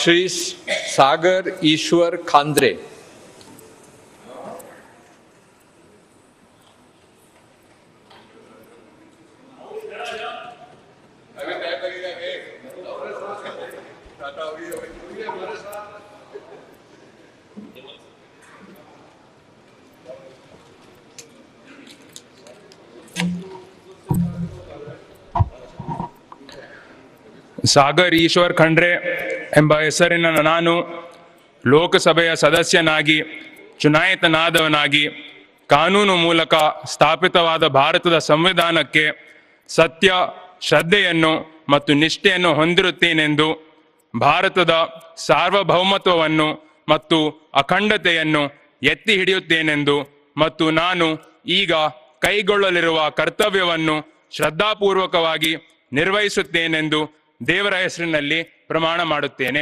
श्री सागर ईश्वर खांद्रे। ಸಾಗರ್ ಈಶ್ವರ್ ಖಂಡ್ರೆ ಎಂಬ ಹೆಸರಿನ ನಾನು ಲೋಕಸಭೆಯ ಸದಸ್ಯನಾಗಿ ಚುನಾಯಿತನಾದವನಾಗಿ ಕಾನೂನು ಮೂಲಕ ಸ್ಥಾಪಿತವಾದ ಭಾರತದ ಸಂವಿಧಾನಕ್ಕೆ ಸತ್ಯ, ಶ್ರದ್ಧೆಯನ್ನು ಮತ್ತು ನಿಷ್ಠೆಯನ್ನು ಹೊಂದಿರುತ್ತೇನೆಂದು, ಭಾರತದ ಸಾರ್ವಭೌಮತ್ವವನ್ನು ಮತ್ತು ಅಖಂಡತೆಯನ್ನು ಎತ್ತಿ ಹಿಡಿಯುತ್ತೇನೆಂದು ಮತ್ತು ನಾನು ಈಗ ಕೈಗೊಳ್ಳಲಿರುವ ಕರ್ತವ್ಯವನ್ನು ಶ್ರದ್ಧಾಪೂರ್ವಕವಾಗಿ ನಿರ್ವಹಿಸುತ್ತೇನೆಂದು ದೇವರ ಹೆಸರಿನಲ್ಲಿ ಪ್ರಮಾಣ ಮಾಡುತ್ತೇನೆ.